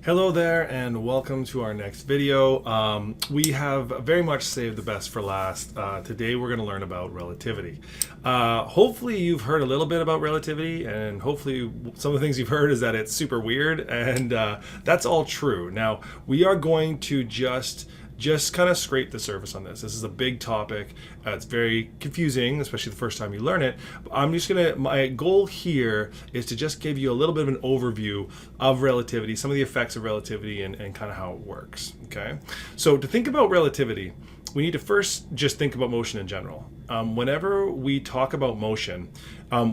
Hello there and welcome to our next video. We have very much saved the best for last. Today we're going to learn about relativity. Hopefully you've heard a little bit about relativity, and hopefully some of the things you've heard is that it's super weird, and that's all true. Now we are going to just kind of scrape the surface on this. This is a big topic. It's very confusing, especially the first time you learn it. My goal here is to just give you a little bit of an overview of relativity, some of the effects of relativity, and kind of how it works. Okay. So to think about relativity, we need to first just think about motion in general. Whenever we talk about motion,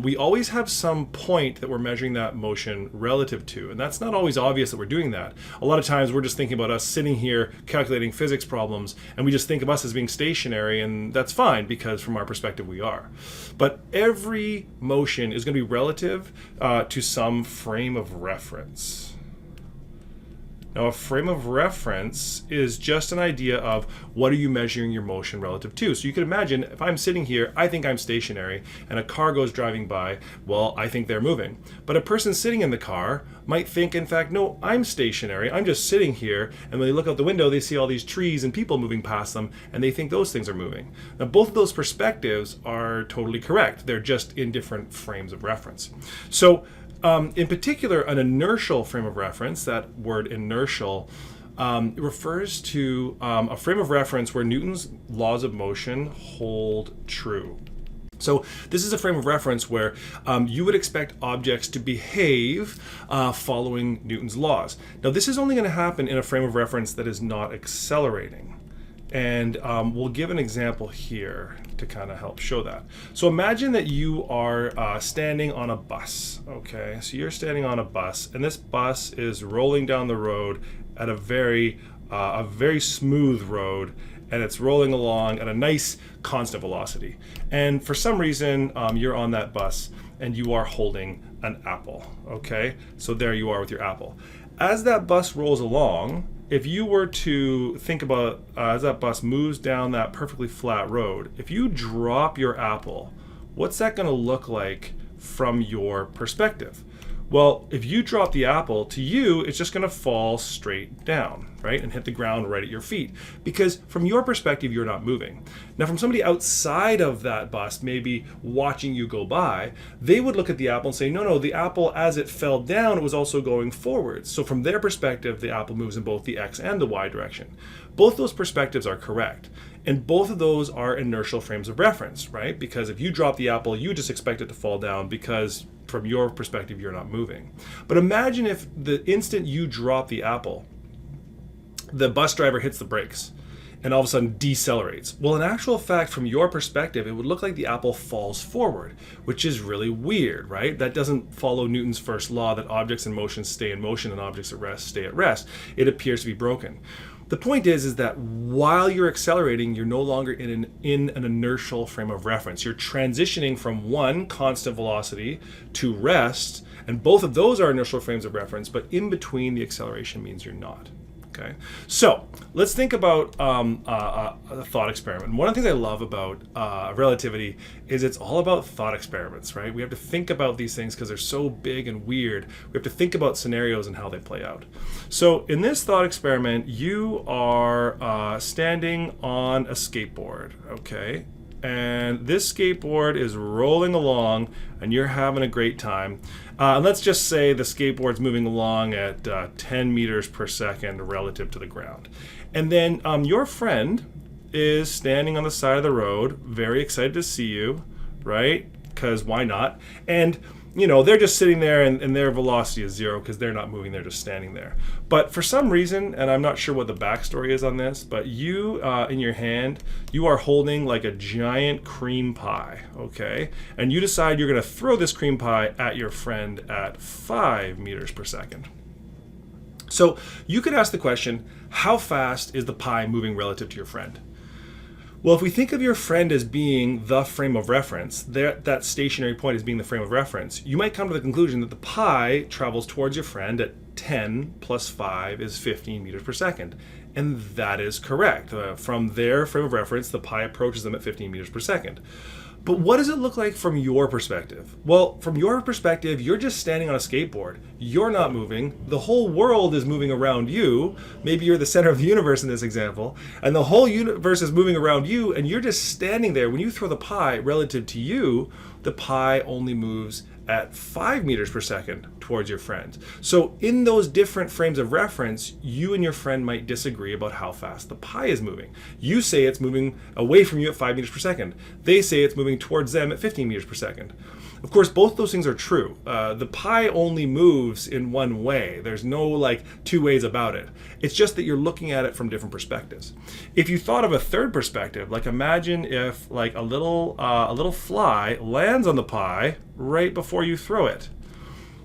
we always have some point that we're measuring that motion relative to, and that's not always obvious that we're doing that. A lot of times we're just thinking about us sitting here calculating physics problems, and we just think of us as being stationary, and that's fine because from our perspective we are. But every motion is going to be relative to some frame of reference. Now, a frame of reference is just an idea of what are you measuring your motion relative to. So you can imagine if I'm sitting here, I think I'm stationary, and a car goes driving by, well, I think they're moving. But a person sitting in the car might think, in fact, no, I'm stationary, I'm just sitting here, and when they look out the window, they see all these trees and people moving past them, and they think those things are moving. Now, both of those perspectives are totally correct. They're just in different frames of reference. So, in particular, an inertial frame of reference, that word inertial, refers to a frame of reference where Newton's laws of motion hold true. So this is a frame of reference where you would expect objects to behave following Newton's laws. Now, this is only going to happen in a frame of reference that is not accelerating. And we'll give an example here to kind of help show that. So imagine that you are standing on a bus, okay? So you're standing on a bus, and this bus is rolling down the road at a very smooth road, and it's rolling along at a nice constant velocity. And for some reason, you're on that bus, and you are holding an apple, okay? So there you are with your apple. As that bus rolls along, if you were to think about as that bus moves down that perfectly flat road, if you drop your apple, what's that going to look like from your perspective? Well, if you drop the apple, to you, it's just going to fall straight down, right? And hit the ground right at your feet. Because from your perspective, you're not moving. Now, from somebody outside of that bus, maybe watching you go by, they would look at the apple and say, no, the apple, as it fell down, it was also going forwards. So from their perspective, the apple moves in both the X and the Y direction. Both those perspectives are correct. And both of those are inertial frames of reference, right? Because if you drop the apple, you just expect it to fall down because from your perspective, you're not moving. But imagine if the instant you drop the apple, the bus driver hits the brakes and all of a sudden decelerates. Well, in actual fact, from your perspective, it would look like the apple falls forward, which is really weird, right? That doesn't follow Newton's first law that objects in motion stay in motion and objects at rest stay at rest. It appears to be broken. The point is that while you're accelerating, you're no longer in an inertial frame of reference. You're transitioning from one constant velocity to rest, and both of those are inertial frames of reference, but in between the acceleration means you're not. Okay, so let's think about a thought experiment. And one of the things I love about relativity is it's all about thought experiments, right? We have to think about these things because they're so big and weird. We have to think about scenarios and how they play out. So in this thought experiment, you are standing on a skateboard, okay? And this skateboard is rolling along and you're having a great time. And let's just say the skateboard's moving along at 10 meters per second relative to the ground. And then your friend is standing on the side of the road, very excited to see you, right? Because why not? And they're just sitting there and their velocity is zero because they're not moving, they're just standing there. But for some reason, and I'm not sure what the backstory is on this, but you, in your hand, you are holding like a giant cream pie, okay? And you decide you're gonna throw this cream pie at your friend at 5 meters per second. So you could ask the question, how fast is the pie moving relative to your friend? Well, if we think of your friend as being the frame of reference, that stationary point as being the frame of reference, you might come to the conclusion that the pie travels towards your friend at 10 plus 5 is 15 meters per second. And that is correct. From their frame of reference, the pie approaches them at 15 meters per second. But what does it look like from your perspective? Well, from your perspective, you're just standing on a skateboard. You're not moving. The whole world is moving around you. Maybe you're the center of the universe in this example, and the whole universe is moving around you, and you're just standing there. When you throw the pie relative to you, the pie only moves at 5 meters per second towards your friend. So in those different frames of reference, you and your friend might disagree about how fast the pie is moving. You say it's moving away from you at 5 meters per second. They say it's moving towards them at 15 meters per second. Of course, both those things are true. The pie only moves in one way. There's no like two ways about it. It's just that you're looking at it from different perspectives. If you thought of a third perspective, like imagine if like a little fly lands on the pie right before you throw it.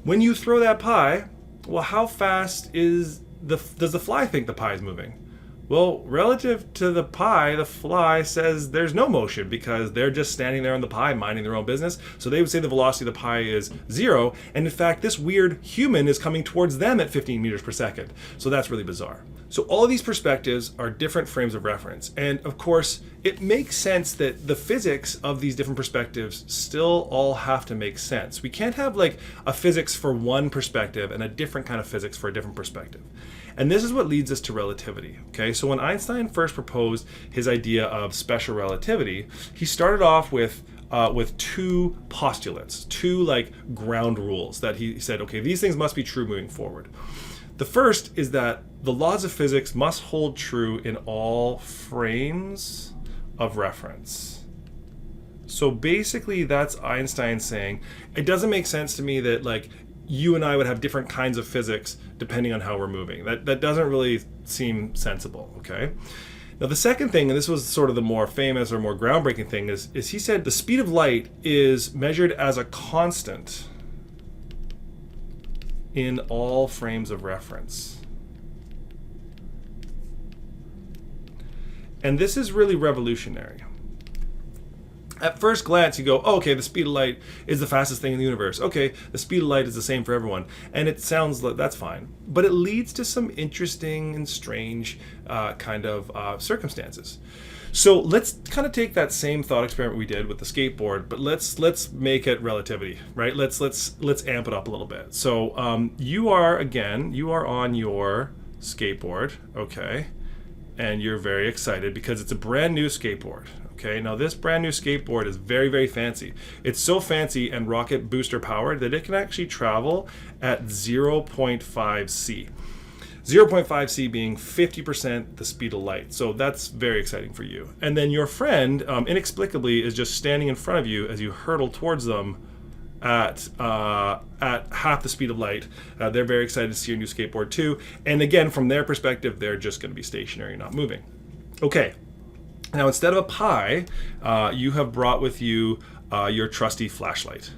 When you throw that pie, well, how fast does the fly think the pie is moving? Well, relative to the pie, the fly says there's no motion because they're just standing there on the pie minding their own business. So they would say the velocity of the pie is 0. And in fact, this weird human is coming towards them at 15 meters per second. So that's really bizarre. So all of these perspectives are different frames of reference. And of course, it makes sense that the physics of these different perspectives still all have to make sense. We can't have like a physics for one perspective and a different kind of physics for a different perspective. And this is what leads us to relativity. Okay, so when Einstein first proposed his idea of special relativity, he started off with two postulates, two like ground rules that he said, okay, these things must be true moving forward. The first is that the laws of physics must hold true in all frames of reference. So basically that's Einstein saying, it doesn't make sense to me that like you and I would have different kinds of physics depending on how we're moving. That doesn't really seem sensible, okay? Now the second thing, and this was sort of the more famous or more groundbreaking thing, is he said the speed of light is measured as a constant in all frames of reference. And this is really revolutionary. At first glance, you go, oh, okay, the speed of light is the fastest thing in the universe. Okay, the speed of light is the same for everyone. And it sounds like that's fine. But it leads to some interesting and strange kind of circumstances. So let's kind of take that same thought experiment we did with the skateboard, but let's make it relativity, right? Let's amp it up a little bit. So you are on your skateboard, okay? And you're very excited because it's a brand new skateboard. Okay, now this brand new skateboard is very, very fancy. It's so fancy and rocket booster powered that it can actually travel at 0.5 C. 0.5 C being 50% the speed of light. So that's very exciting for you. And then your friend inexplicably is just standing in front of you as you hurtle towards them at half the speed of light. They're very excited to see your new skateboard too. And again, from their perspective, they're just going to be stationary, not moving. Okay. Now, instead of a pie, you have brought with you your trusty flashlight.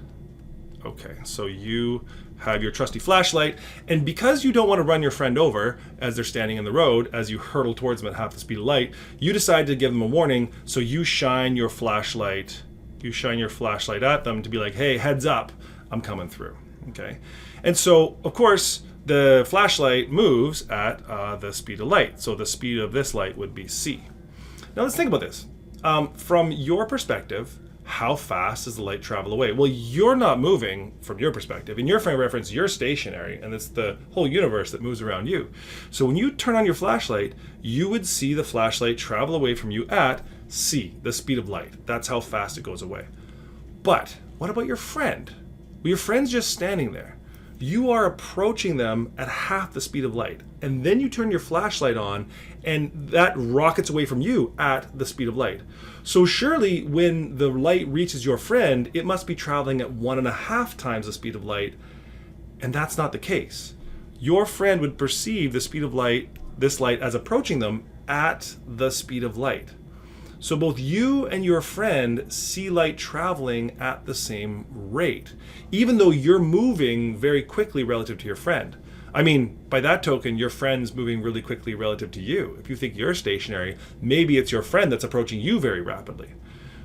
Okay, so you have your trusty flashlight, and because you don't want to run your friend over as they're standing in the road, as you hurtle towards them at half the speed of light, you decide to give them a warning, so you shine your flashlight at them to be like, hey, heads up, I'm coming through. Okay, and so, of course, the flashlight moves at the speed of light, so the speed of this light would be c. Now let's think about this. From your perspective, how fast does the light travel away? Well, you're not moving from your perspective. In your frame of reference, you're stationary, and it's the whole universe that moves around you. So when you turn on your flashlight, you would see the flashlight travel away from you at c, the speed of light. That's how fast it goes away. But what about your friend? Well, your friend's just standing there. You are approaching them at half the speed of light, and then you turn your flashlight on and that rockets away from you at the speed of light. So surely when the light reaches your friend, it must be traveling at 1.5 times the speed of light, and that's not the case. Your friend would perceive the speed of light, this light, as approaching them at the speed of light. So both you and your friend see light traveling at the same rate, even though you're moving very quickly relative to your friend. I mean, by that token, your friend's moving really quickly relative to you. If you think you're stationary, maybe it's your friend that's approaching you very rapidly.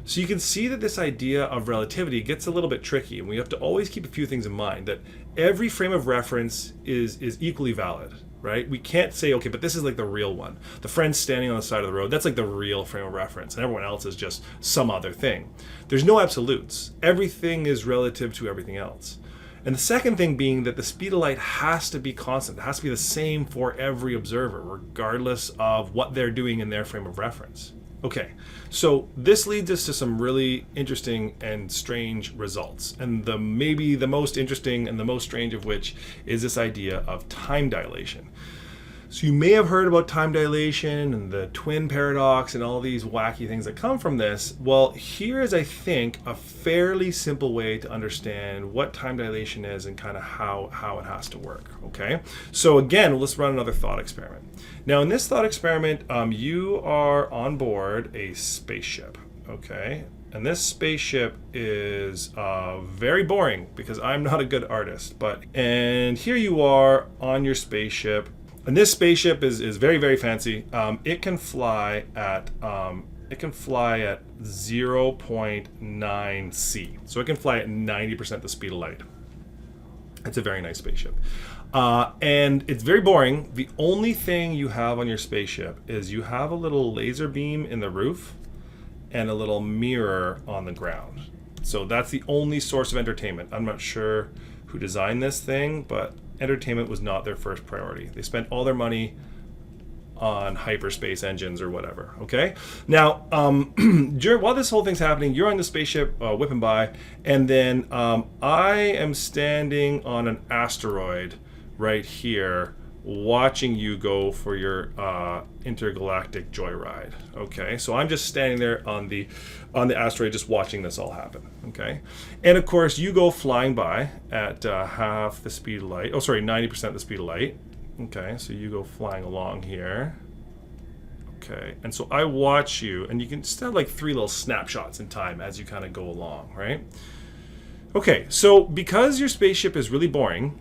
So you can see that this idea of relativity gets a little bit tricky, and we have to always keep a few things in mind. That every frame of reference is equally valid, right? We can't say, okay, but this is like the real one. The friend standing on the side of the road, that's like the real frame of reference, and everyone else is just some other thing. There's no absolutes. Everything is relative to everything else. And the second thing being that the speed of light has to be constant. It has to be the same for every observer, regardless of what they're doing in their frame of reference. Okay, so this leads us to some really interesting and strange results. And maybe the most interesting and the most strange of which is this idea of time dilation. So you may have heard about time dilation and the twin paradox and all these wacky things that come from this. Well, here is, I think, a fairly simple way to understand what time dilation is and kind of how it has to work, okay? So again, let's run another thought experiment. Now in this thought experiment, you are on board a spaceship, okay? And this spaceship is very boring because I'm not a good artist, and here you are on your spaceship. And this spaceship is very, very fancy. It can fly at 0.9 C. So it can fly at 90% the speed of light. It's a very nice spaceship. And it's very boring. The only thing you have on your spaceship is you have a little laser beam in the roof and a little mirror on the ground. So that's the only source of entertainment. I'm not sure who designed this thing, but entertainment was not their first priority. They spent all their money on hyperspace engines or whatever, okay? Now, while this whole thing's happening, you're on the spaceship whipping by, and then I am standing on an asteroid right here watching you go for your intergalactic joyride, okay? So I'm just standing there on the asteroid just watching this all happen, okay? And of course, you go flying by at half the speed of light, 90% the speed of light, okay? So you go flying along here, okay? And so I watch you, and you can just have like 3 little snapshots in time as you kind of go along, right? Okay, so because your spaceship is really boring,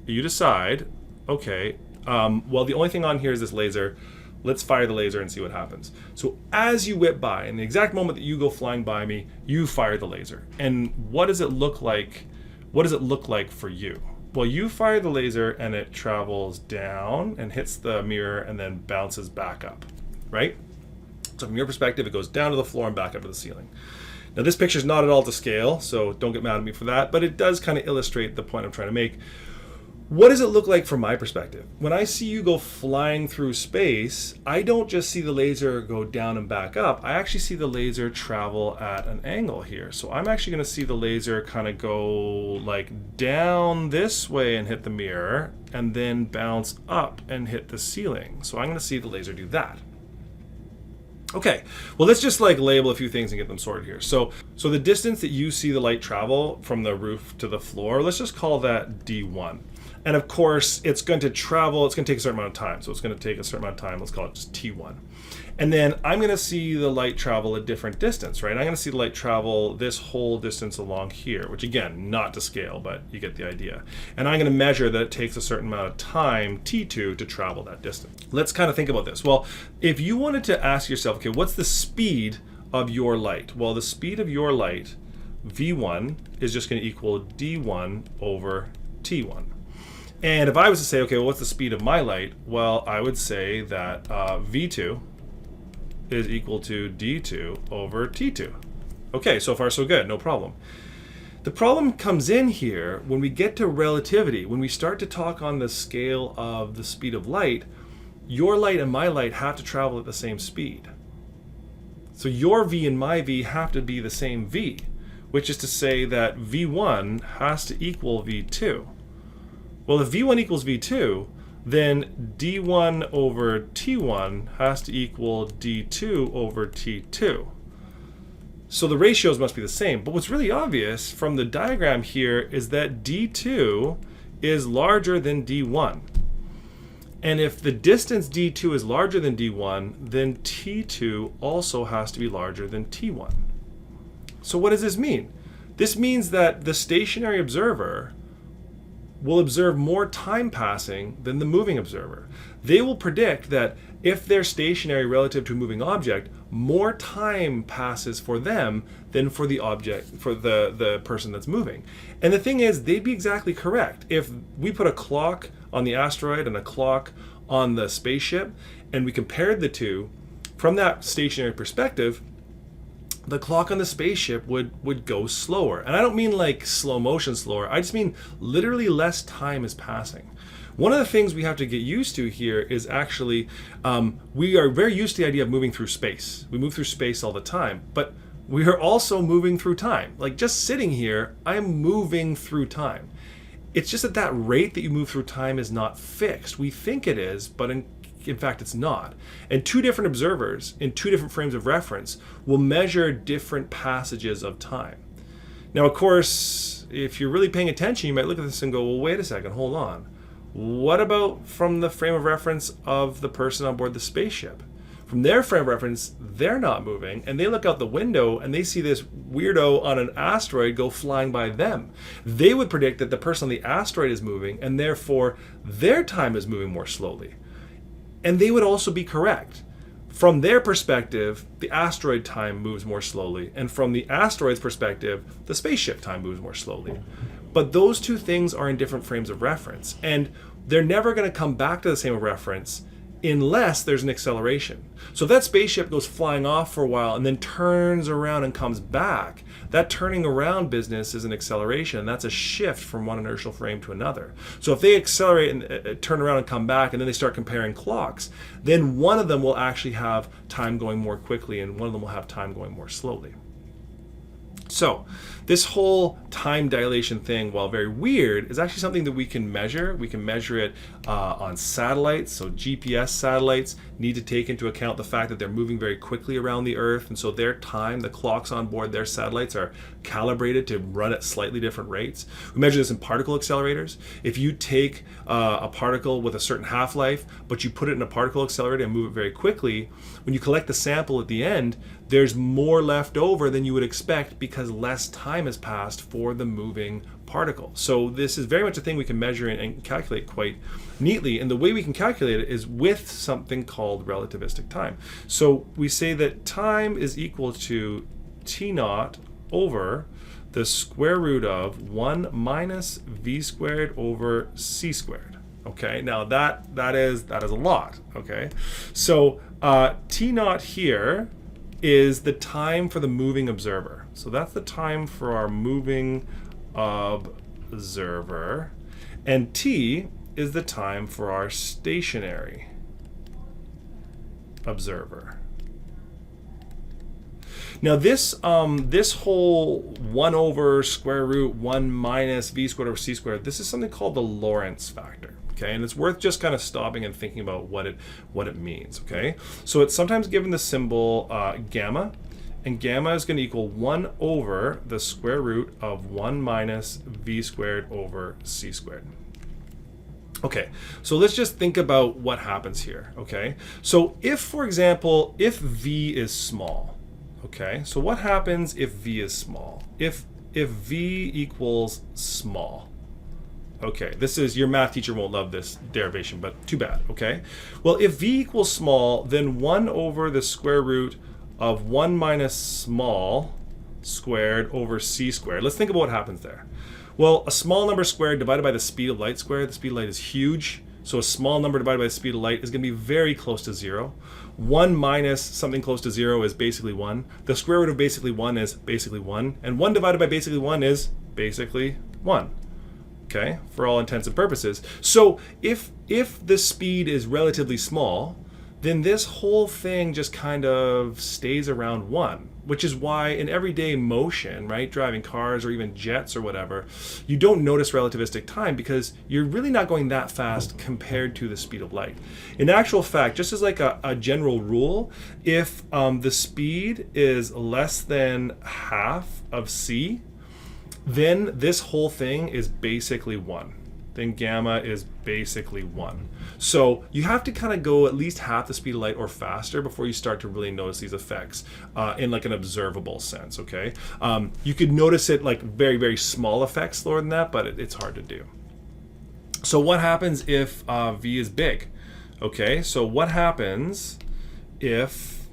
you decide, okay, well, the only thing on here is this laser. Let's fire the laser and see what happens. So as you whip by, in the exact moment that you go flying by me, you fire the laser. And what does it look like? What does it look like for you? Well, you fire the laser and it travels down and hits the mirror and then bounces back up, right? So from your perspective, it goes down to the floor and back up to the ceiling. Now this picture is not at all to scale, so don't get mad at me for that, but it does kind of illustrate the point I'm trying to make. What does it look like from my perspective? When I see you go flying through space, I don't just see the laser go down and back up. I actually see the laser travel at an angle here. So I'm actually going to see the laser kind of go like down this way and hit the mirror and then bounce up and hit the ceiling. So I'm going to see the laser do that. Okay, well, let's just like label a few things and get them sorted here. So the distance that you see the light travel from the roof to the floor, let's just call that D1. And of course, it's going to travel, it's going to take a certain amount of time. So it's going to take a certain amount of time, let's call it just T1. And then I'm going to see the light travel a different distance, right? I'm going to see the light travel this whole distance along here, which again, not to scale, but you get the idea. And I'm going to measure that it takes a certain amount of time, T2, to travel that distance. Let's kind of think about this. Well, if you wanted to ask yourself, okay, what's the speed of your light? Well, the speed of your light, V1, is just going to equal D1 over T1. And if I was to say, okay, well, what's the speed of my light? Well, I would say that V2 is equal to D2 over T2. Okay, so far so good, no problem. The problem comes in here when we get to relativity, when we start to talk on the scale of the speed of light, your light and my light have to travel at the same speed. So your V and my V have to be the same V, which is to say that V1 has to equal V2. Well, if V1 equals V2, then D1 over T1 has to equal D2 over T2. So the ratios must be the same. But what's really obvious from the diagram here is that D2 is larger than D1. And if the distance D2 is larger than D1, then T2 also has to be larger than T1. So what does this mean? This means that the stationary observer will observe more time passing than the moving observer. They will predict that if they're stationary relative to a moving object, more time passes for them than for the object, for the person that's moving. And the thing is, they'd be exactly correct. If we put a clock on the asteroid and a clock on the spaceship, and we compared the two, from that stationary perspective, the clock on the spaceship would go slower. And I don't mean like slow motion slower, I just mean literally less time is passing. One of the things we have to get used to here is actually, we are very used to the idea of moving through space. We move through space all the time, but we are also moving through time. Like just sitting here, I'm moving through time. It's just that rate that you move through time is not fixed. We think it is, but in fact it's not. And two different observers in two different frames of reference will measure different passages of time. Now, of course, if you're really paying attention, you might look at this and go, well, wait a second, hold on. What about from the frame of reference of the person on board the spaceship? From their frame of reference, they're not moving, and they look out the window and they see this weirdo on an asteroid go flying by them. They would predict that the person on the asteroid is moving, and therefore their time is moving more slowly. And they would also be correct. From their perspective, the asteroid time moves more slowly, and from the asteroid's perspective, the spaceship time moves more slowly. But those two things are in different frames of reference, and they're never going to come back to the same reference unless there's an acceleration. So if that spaceship goes flying off for a while and then turns around and comes back, that turning around business is an acceleration. That's a shift from one inertial frame to another. So if they accelerate and turn around and come back, and then they start comparing clocks, then one of them will actually have time going more quickly and one of them will have time going more slowly. So this whole time dilation thing, while very weird, is actually something that we can measure. We can measure it on satellites. So GPS satellites need to take into account the fact that they're moving very quickly around the Earth, and so their time, the clocks on board their satellites are calibrated to run at slightly different rates. We measure this in particle accelerators. If you take a particle with a certain half-life, but you put it in a particle accelerator and move it very quickly, when you collect the sample at the end, there's more left over than you would expect because less time has passed for the moving particle. So this is very much a thing we can measure and calculate quite neatly. And the way we can calculate it is with something called relativistic time. So we say that time is equal to T naught over the square root of 1 minus v squared over c squared. Okay, now that is a lot. Okay, so T naught here is the time for the moving observer. So that's the time for our moving observer. And T is the time for our stationary observer. Now this whole 1 over square root 1 minus v squared over c squared, this is something called the Lorentz factor. Okay, and it's worth just kind of stopping and thinking about what it means. Okay, so it's sometimes given the symbol gamma, and gamma is going to equal 1 over the square root of 1 minus v squared over c squared. Okay, so let's just think about what happens here. Okay, so if, for example, if v is small, okay, so what happens if v is small? If v equals small. Okay, this is, your math teacher won't love this derivation, but too bad, okay? Well, if v equals small, then 1 over the square root of 1 minus small squared over c squared. Let's think about what happens there. Well, a small number squared divided by the speed of light squared, the speed of light is huge, so a small number divided by the speed of light is going to be very close to 0. 1 minus something close to 0 is basically 1. The square root of basically 1 is basically 1, and 1 divided by basically 1 is basically 1. Okay, for all intents and purposes. So if the speed is relatively small, then this whole thing just kind of stays around 1, which is why in everyday motion, right, driving cars or even jets or whatever, you don't notice relativistic time because you're really not going that fast compared to the speed of light. In actual fact, just as like a general rule, if the speed is less than half of c, then this whole thing is basically 1. Then gamma is basically 1. So you have to kind of go at least half the speed of light or faster before you start to really notice these effects in like an observable sense, okay? You could notice it like very, very small effects slower than that, but it's hard to do. So what happens if v is big? Okay, so what happens if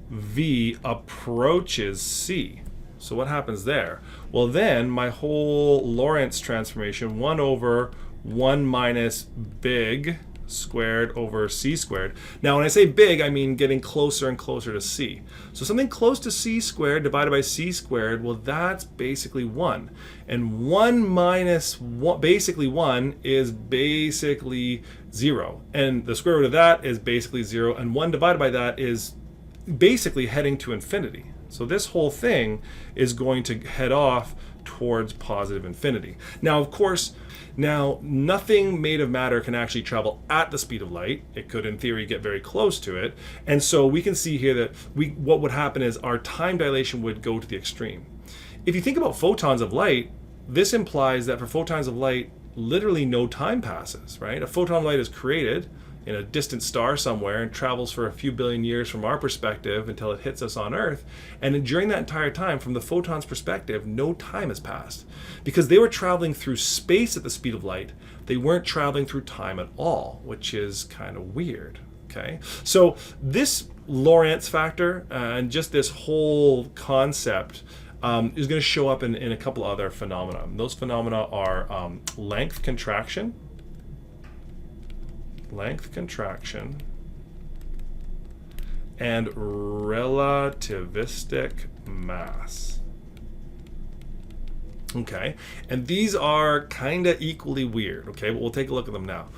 v approaches c? So what happens there? Well, then my whole Lorentz transformation, 1 over 1 minus big squared over c squared. Now, when I say big, I mean getting closer and closer to c. So something close to c squared divided by c squared, well, that's basically 1. And 1 minus 1, basically 1 is basically 0. And the square root of that is basically 0. And 1 divided by that is basically heading to infinity. So this whole thing is going to head off towards positive infinity. Now, of course, nothing made of matter can actually travel at the speed of light. It could, in theory, get very close to it. And so we can see here that what would happen is our time dilation would go to the extreme. If you think about photons of light, this implies that for photons of light, literally no time passes, right? A photon of light is created in a distant star somewhere and travels for a few billion years from our perspective until it hits us on Earth. And during that entire time, from the photon's perspective, no time has passed. Because they were traveling through space at the speed of light, they weren't traveling through time at all, which is kind of weird. Okay, so this Lorentz factor and just this whole concept is going to show up in a couple other phenomena. Those phenomena are length contraction, and relativistic mass. Okay, and these are kind of equally weird, okay, but we'll take a look at them now.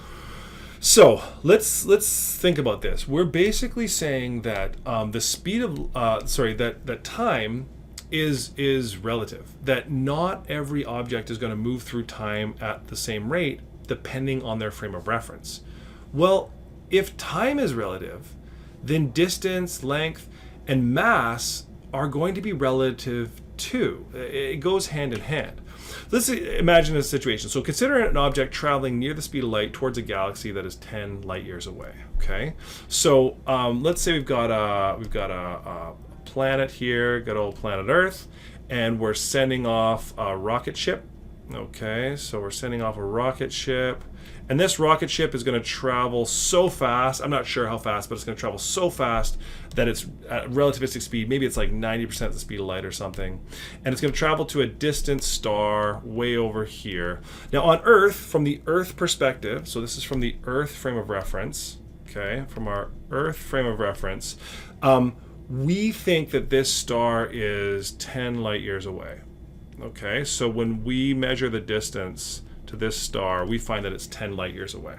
So let's think about this. We're basically saying that the speed of that time is relative, that not every object is going to move through time at the same rate depending on their frame of reference. Well, if time is relative, then distance, length, and mass are going to be relative too. It goes hand in hand. Let's imagine a situation. So consider an object traveling near the speed of light towards a galaxy that is 10 light years away. Okay, so let's say we've got a planet here, good old planet Earth, and we're sending off a rocket ship. Okay, so we're sending off a rocket ship, and this rocket ship is going to travel so fast, I'm not sure how fast, but it's going to travel so fast that it's at relativistic speed, maybe it's like 90% the speed of light or something, and it's going to travel to a distant star way over here. Now on Earth, from the Earth perspective, so this is from the Earth frame of reference, okay, from our Earth frame of reference, we think that this star is 10 light years away. Okay, so when we measure the distance to this star, we find that it's 10 light years away.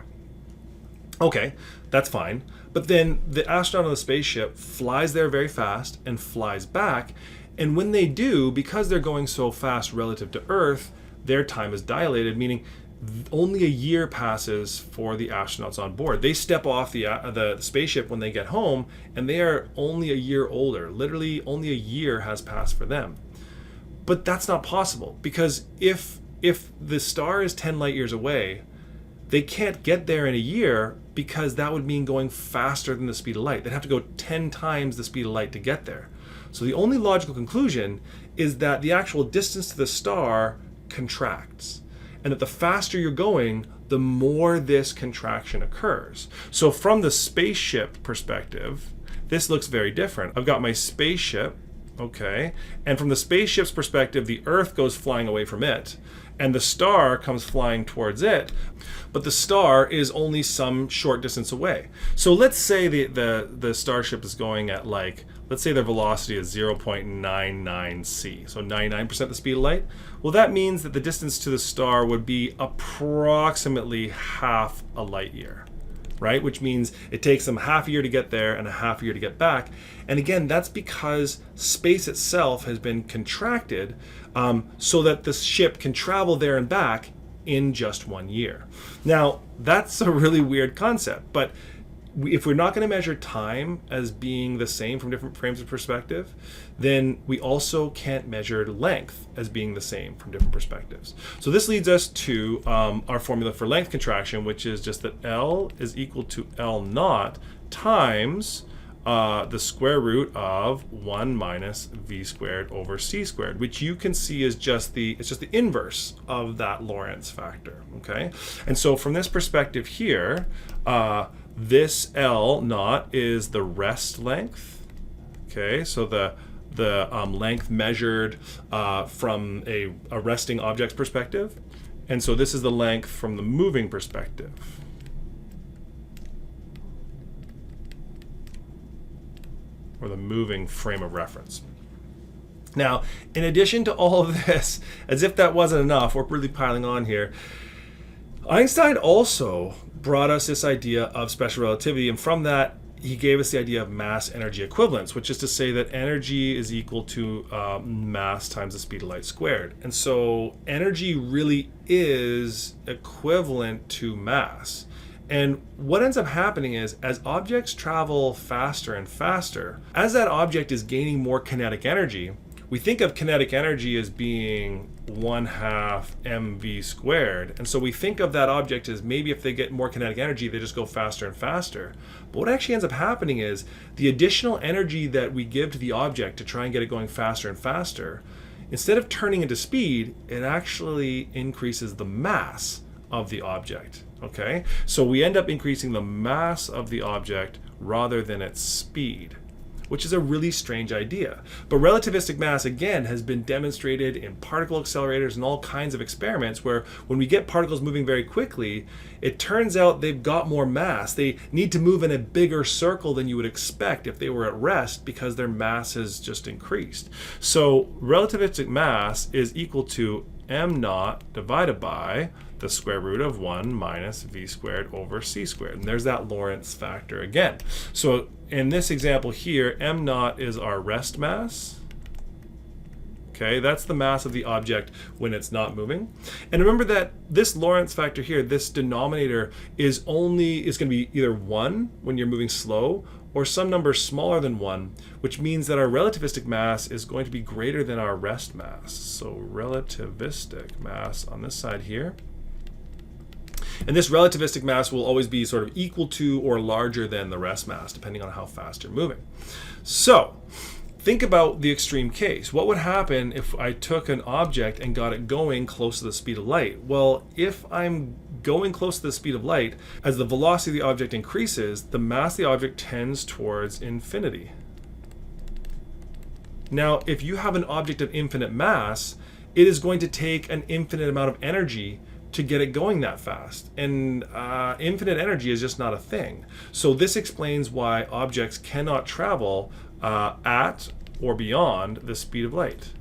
Okay, that's fine. But then the astronaut on the spaceship flies there very fast and flies back. And when they do, because they're going so fast relative to Earth, their time is dilated, meaning only a year passes for the astronauts on board. They step off the spaceship when they get home, and they are only a year older. Literally, only a year has passed for them. But that's not possible, because if the star is 10 light years away, they can't get there in a year, because that would mean going faster than the speed of light. They'd have to go 10 times the speed of light to get there. So the only logical conclusion is that the actual distance to the star contracts, and that the faster you're going, the more this contraction occurs. So from the spaceship perspective, this looks very different. I've got my spaceship, okay, and from the spaceship's perspective, the Earth goes flying away from it, and the star comes flying towards it, but the star is only some short distance away. So let's say the starship is going at, like, let's say their velocity is 0.99 c, so 99% the speed of light. Well, that means that the distance to the star would be approximately half a light year, right? Which means it takes them half a year to get there and a half a year to get back. And again, that's because space itself has been contracted so that the ship can travel there and back in just 1 year. Now, that's a really weird concept, but if we're not going to measure time as being the same from different frames of perspective, then we also can't measure length as being the same from different perspectives. So this leads us to our formula for length contraction, which is just that L is equal to L naught times the square root of 1 minus v squared over c squared, which you can see is just the inverse of that Lorentz factor. Okay, and so from this perspective here, this L naught is the rest length. Okay, so the length measured from a resting object's perspective, and so this is the length from the moving perspective. Or the moving frame of reference. Now, in addition to all of this, as if that wasn't enough, we're really piling on here, Einstein also brought us this idea of special relativity, and from that, he gave us the idea of mass-energy equivalence, which is to say that energy is equal to mass times the speed of light squared. And so energy really is equivalent to mass. And what ends up happening is, as objects travel faster and faster, as that object is gaining more kinetic energy, we think of kinetic energy as being 1/2 mv squared. And so we think of that object as maybe if they get more kinetic energy, they just go faster and faster. But what actually ends up happening is the additional energy that we give to the object to try and get it going faster and faster, instead of turning into speed, it actually increases the mass of the object. Okay, so we end up increasing the mass of the object rather than its speed, which is a really strange idea. But relativistic mass, again, has been demonstrated in particle accelerators and all kinds of experiments where when we get particles moving very quickly, it turns out they've got more mass. They need to move in a bigger circle than you would expect if they were at rest because their mass has just increased. So relativistic mass is equal to m naught divided by the square root of 1 minus v squared over c squared. And there's that Lorentz factor again. So in this example here, m naught is our rest mass. Okay, that's the mass of the object when it's not moving. And remember that this Lorentz factor here, this denominator, is going to be either 1 when you're moving slow or some number smaller than 1, which means that our relativistic mass is going to be greater than our rest mass. So relativistic mass on this side here. And this relativistic mass will always be sort of equal to or larger than the rest mass, depending on how fast you're moving. So think about the extreme case. What would happen if I took an object and got it going close to the speed of light? Well, if I'm going close to the speed of light, as the velocity of the object increases, the mass of the object tends towards infinity. Now, if you have an object of infinite mass, it is going to take an infinite amount of energy to get it going that fast. And infinite energy is just not a thing. So this explains why objects cannot travel at or beyond the speed of light.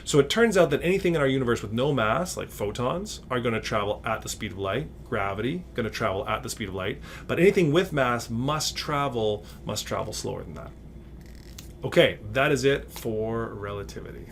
So it turns out that anything in our universe with no mass, like photons, are going to travel at the speed of light. Gravity, going to travel at the speed of light. But anything with mass must travel slower than that. Okay, that is it for relativity.